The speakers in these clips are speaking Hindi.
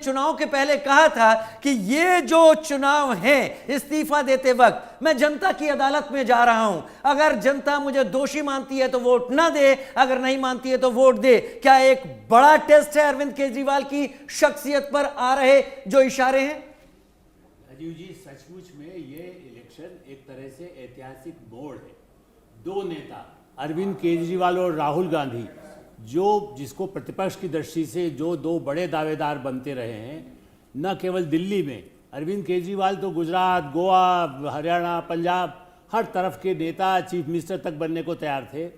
चुनाव के पहले कहा था कि ये जो चुनाव है, इस्तीफा देते वक्त मैं जनता की अदालत में जा रहा हूं, अगर जनता मुझे दोषी मानती है तो वोट ना दे, अगर नहीं मानती है तो वोट दे। क्या एक बड़ा टेस्ट है अरविंद केजरीवाल की शख्सियत पर आ रहे जो इशारे हैं? राजीव जी, सचमुच में ये इलेक्शन एक तरह से ऐतिहासिक मोड़ है। दो नेता अरविंद केजरीवाल और राहुल गांधी, जिसको प्रतिपक्ष की दृष्टि से जो दो बड़े दावेदार बनते रहे हैं, न केवल दिल्ली में, अरविंद केजरीवाल तो गुजरात, गोवा, हरियाणा, पंजाब, हर तरफ के नेता, चीफ मिनिस्टर तक बनने को तैयार थे।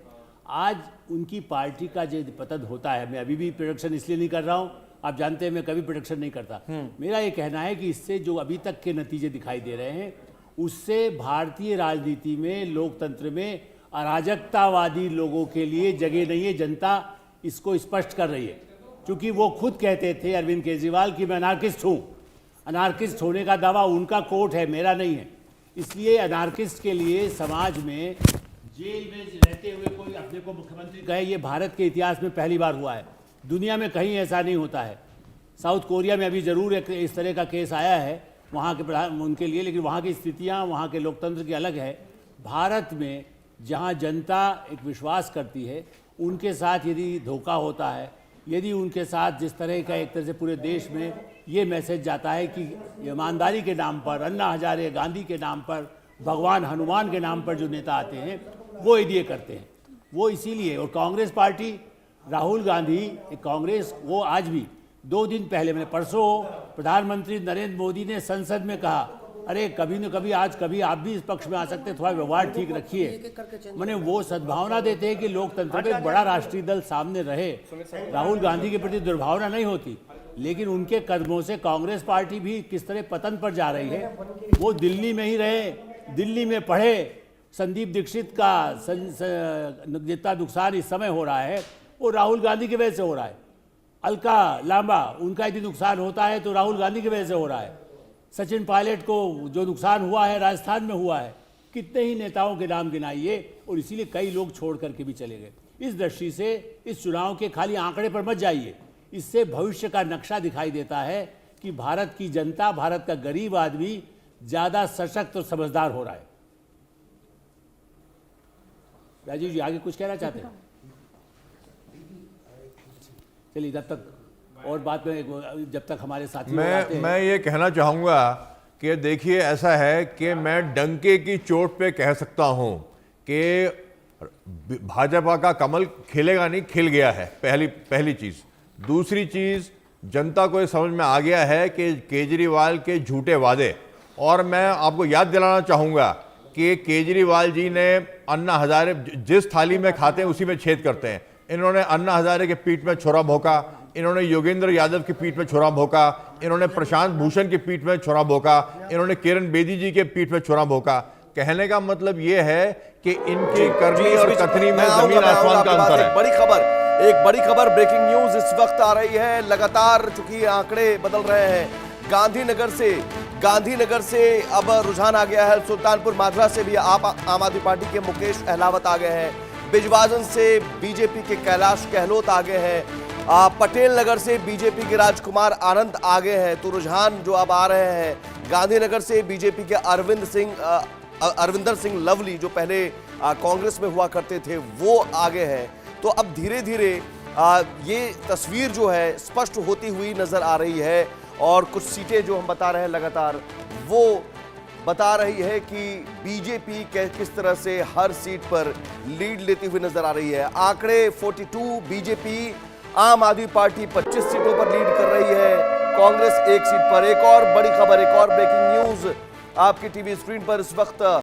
आज उनकी पार्टी का जो पतन होता है, मैं अभी भी प्रोडक्शन इसलिए नहीं कर रहा हूँ, आप जानते हैं मैं कभी प्रोडक्शन नहीं करता। मेरा ये कहना है कि इससे जो अभी तक के नतीजे दिखाई दे रहे हैं, उससे भारतीय राजनीति में, लोकतंत्र में अराजकतावादी लोगों के लिए जगह नहीं है। जनता इसको स्पष्ट कर रही है, क्योंकि वो खुद कहते थे अरविंद केजरीवाल कि मैं अनार्किस्ट हूँ। अनार्किस्ट होने का दावा उनका कोर्ट है, मेरा नहीं है। इसलिए अनार्किस्ट के लिए समाज में जेल में रहते हुए कोई अपने को मुख्यमंत्री कहे, ये भारत के इतिहास में पहली बार हुआ है। दुनिया में कहीं ऐसा नहीं होता है। साउथ कोरिया में अभी ज़रूर एक इस तरह का केस आया है वहाँ के प्रधान उनके लिए, लेकिन वहाँ की स्थितियाँ, वहाँ के लोकतंत्र की अलग है। भारत में जहाँ जनता एक विश्वास करती है, उनके साथ यदि धोखा होता है, यदि उनके साथ जिस तरह का एक तरह से पूरे देश में ये मैसेज जाता है कि ईमानदारी के नाम पर, अन्ना हजारे गांधी के नाम पर, भगवान हनुमान के नाम पर जो नेता आते हैं, वो यदि ये करते हैं, वो इसीलिए। और कांग्रेस पार्टी, राहुल गांधी, कांग्रेस, वो आज भी 2 दिन पहले, मैंने परसों, प्रधानमंत्री नरेंद्र मोदी ने संसद में कहा, अरे कभी न कभी, आज कभी आप भी इस पक्ष में आ सकते हैं, थोड़ा व्यवहार ठीक रखिए। मैंने वो सद्भावना देते हैं कि लोकतंत्र में एक बड़ा राष्ट्रीय दल सामने रहे। राहुल गांधी के प्रति दुर्भावना नहीं होती, लेकिन उनके कदमों से कांग्रेस पार्टी भी किस तरह पतन पर जा रही है। वो दिल्ली में ही रहे, दिल्ली में पढ़े। संदीप दीक्षित का जितना नुकसान इस समय हो रहा है, वो राहुल गांधी की वजह से हो रहा है। अलका लांबा, उनका यदि नुकसान होता है तो राहुल गांधी की वजह से हो रहा है। सचिन पायलट को जो नुकसान हुआ है, राजस्थान में हुआ है। कितने ही नेताओं के नाम गिनाइए, और इसीलिए कई लोग छोड़ करके भी चले गए। इस दृष्टि से इस चुनाव के खाली आंकड़े पर मत जाइए, इससे भविष्य का नक्शा दिखाई देता है कि भारत की जनता, भारत का गरीब आदमी ज़्यादा सशक्त और समझदार हो रहा है। राजीव जी, आगे कुछ कहना चाहते हैं? चलिए, तब तक और बात में, जब तक हमारे साथी मैं ये कहना चाहूँगा कि देखिए, ऐसा है कि मैं डंके की चोट पे कह सकता हूँ कि भाजपा का कमल खिलेगा नहीं, खिल गया है। पहली चीज़। दूसरी चीज़, जनता को ये समझ में आ गया है कि केजरीवाल के झूठे वादे, और मैं आपको याद दिलाना चाहूँगा कि केजरीवाल जी ने अन्ना हजारे, जिस थाली में खाते हैं उसी में छेद करते हैं। इन्होंने अन्ना हजारे के पीठ में छुरा भोंका, इन्होंने योगेंद्र यादव की पीठ में छुरा भोंका, इन्होंने प्रशांत भूषण की पीठ में छुरा भोंका, इन्होंने किरण बेदी जी के पीठ में छुरा भोंका। कहने का मतलब ये है कि इनकी करनी और कथनी में जमीन आसमान का अंतर है। एक बड़ी खबर, ब्रेकिंग न्यूज इस वक्त आ रही है। लगातार चूंकि आंकड़े बदल रहे हैं, गांधीनगर से अब रुझान आ गया है। सुल्तानपुर माजरा से भी आम आदमी पार्टी के मुकेश अहलावत आ गए हैं। बिजवाजन से बीजेपी के कैलाश गहलोत आ गए हैं। पटेल नगर से बीजेपी के राजकुमार आनंद आगे हैं। तो रुझान जो अब आ रहे हैं, गांधीनगर से बीजेपी के अरविंदर सिंह लवली, जो पहले कांग्रेस में हुआ करते थे, वो आगे हैं। तो अब धीरे धीरे ये तस्वीर जो है स्पष्ट होती हुई नजर आ रही है। और कुछ सीटें जो हम बता रहे हैं लगातार, वो बता रही है कि बीजेपी किस तरह से हर सीट पर लीड लेती हुई नजर आ रही है। आंकड़े 42, बीजेपी, आम आदमी पार्टी 25 सीटों पर लीड कर रही है, कांग्रेस 1 सीट पर। एक और बड़ी खबर, एक और ब्रेकिंग न्यूज आपकी टीवी स्क्रीन पर इस वक्त